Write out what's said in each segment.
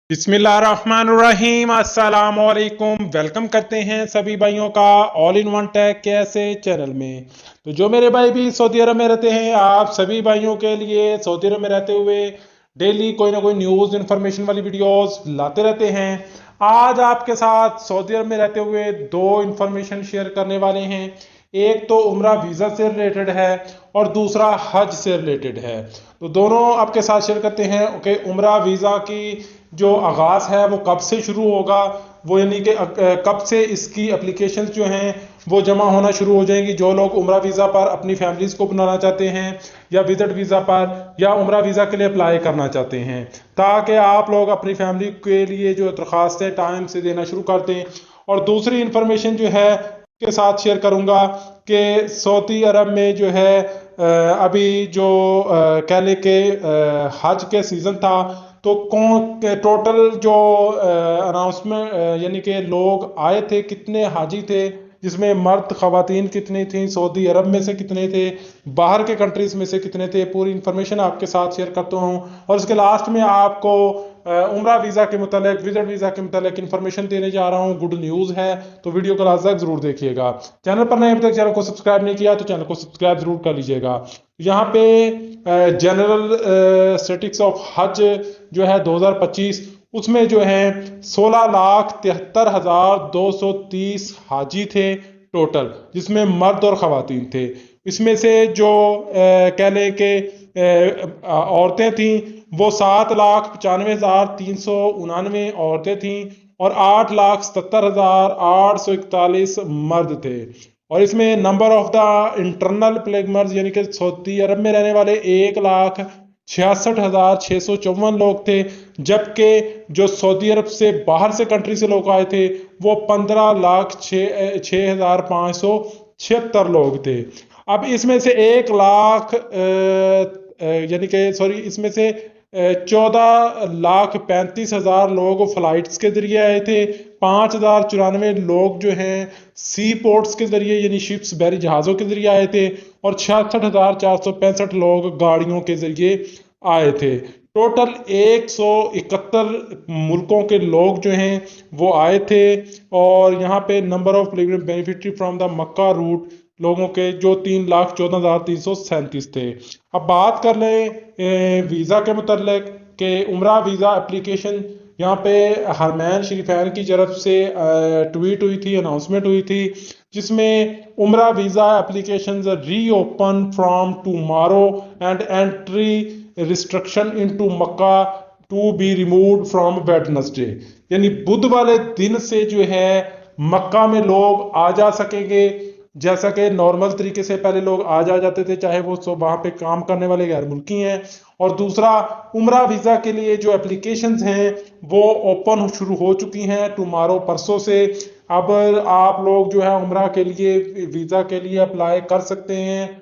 बिस्मिल्लाहिर्रहमानिर्रहीम अस्सलाम वालेकुम। वेलकम करते हैं सभी भाइयों का ऑल इन वन टेक कैसे चैनल में। तो जो मेरे भाई भी सऊदी अरब में रहते हैं, आप सभी भाइयों के लिए सऊदी अरब में रहते हुए डेली कोई ना कोई न्यूज़ इन्फॉर्मेशन वाली वीडियोस लाते रहते हैं। आज आपके साथ सऊदी अरब में रहते हुए दो इन्फॉर्मेशन शेयर करने वाले हैं। एक तो उम्रा वीज़ा से रिलेटेड है और दूसरा हज से रिलेटेड है। तो दोनों आपके साथ शेयर करते हैं कि उम्रा वीज़ा की जो आगाज़ है वो कब से शुरू होगा, वो यानी कि कब से इसकी एप्लीकेशन जो हैं वो जमा होना शुरू हो जाएंगी। जो लोग उम्रा वीज़ा पर अपनी फैमिलीज़ को बनाना चाहते हैं या विजिट वीज़ा पर या उम्रा वीज़ा के लिए अप्लाई करना चाहते हैं, ताकि आप लोग अपनी फैमिली के लिए जो दरख्वास्तें टाइम से देना शुरू कर दें। और दूसरी इंफॉर्मेशन जो है के साथ शेयर करूंगा कि सऊदी अरब में जो है अभी जो कह ले के हज के सीज़न था, तो कौन टोटल जो अनाउंसमेंट यानी कि लोग आए थे, कितने हाजी थे, जिसमें मर्द ख़वातीन कितनी थी, सऊदी अरब में से कितने थे, बाहर के कंट्रीज़ में से कितने थे, पूरी इन्फॉर्मेशन आपके साथ शेयर करता हूँ। और उसके लास्ट में आपको उम्रा वीज़ा के मुतालिक, विजिट वीज़ा के मुतालिक इन्फॉर्मेशन देने जा रहा हूँ। गुड न्यूज़ है, तो वीडियो को लास्ट तक जरूर देखिएगा। चैनल पर नए अभी तक चैनल को सब्सक्राइब नहीं किया तो चैनल को सब्सक्राइब जरूर कर लीजिएगा। यहाँ पे जनरल स्टेटिक्स ऑफ हज जो है 2025, उसमें जो है 16,73,230 हाजी थे टोटल, जिसमें मर्द और ख़वातीन थे। इसमें से जो कह लें कि औरतें थीं वो 7,95,399 औरतें थीं और 8,77,841 मर्द थे। और इसमें नंबर ऑफ द इंटरनल प्लेगमर्स यानी कि सऊदी अरब में रहने वाले 1,66,654 लोग थे, जबकि जो सऊदी अरब से बाहर से कंट्री से लोग आए थे वो 15,06,576 लोग थे। अब इसमें से 1 लाख यानी कि सॉरी इसमें से 14,35,000 लोग फ्लाइट्स के जरिए आए थे, 5,094 लोग जो हैं सी पोर्ट्स के जरिए यानी शिप्स बहरी जहाज़ों के जरिए आए थे और 66,465 लोग गाड़ियों के जरिए आए थे। टोटल 171 मुल्कों के लोग जो हैं वो आए थे। और यहाँ पे number of pilgrim beneficiary from the Mecca route लोगों के जो 3,14,337 थे। अब बात कर लें वीज़ा के मतलब के उम्रा वीज़ा एप्लीकेशन, यहाँ पे हरमैन शरीफैन की तरफ से ट्वीट हुई थी, अनाउंसमेंट हुई थी, जिसमें Umrah visa application reopen from tomorrow and entry restriction into Mecca to be removed from Wednesday, यानी बुध वाले दिन से जो है मक्का में लोग आ जा सकेंगे। जैसा कि नॉर्मल तरीके से पहले लोग आ जाते थे, चाहे वो वहाँ पे काम करने वाले गैर मुल्की हैं। और दूसरा, उम्रा वीज़ा के लिए जो एप्लीकेशंस हैं वो ओपन शुरू हो चुकी हैं टुमारो, परसों से। अब आप लोग जो है उम्रा के लिए वीज़ा के लिए अप्लाई कर सकते हैं।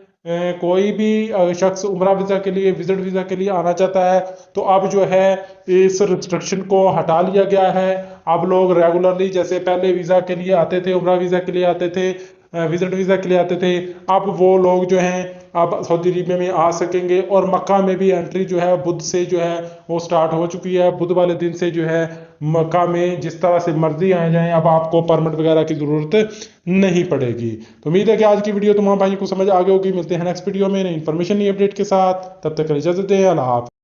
कोई भी शख्स उम्रा वीज़ा के लिए, विजिट वीज़ा के लिए आना चाहता है तो अब जो है इस रिस्ट्रिक्शन को हटा लिया गया है। अब लोग रेगुलरली जैसे पहले वीज़ा के लिए आते थे, उम्रा वीज़ा के लिए आते थे, विजिट वीज़ा के लिए आते थे, अब वो लोग जो हैं अब सऊदी अरब में आ सकेंगे। और मक्का में भी एंट्री जो है बुध से जो है वो स्टार्ट हो चुकी है। बुध वाले दिन से जो है मक्का में जिस तरह से मर्जी आए जाएं, अब आपको परमिट वगैरह की ज़रूरत नहीं पड़ेगी। तो उम्मीद है कि आज की वीडियो तमाम भाई को समझ आ गई होगी। मिलते हैं नेक्स्ट वीडियो में नई इन्फॉर्मेशन, नई अपडेट के साथ। तब तक इजाज़त दें। अल्लाह हाफ़िज़।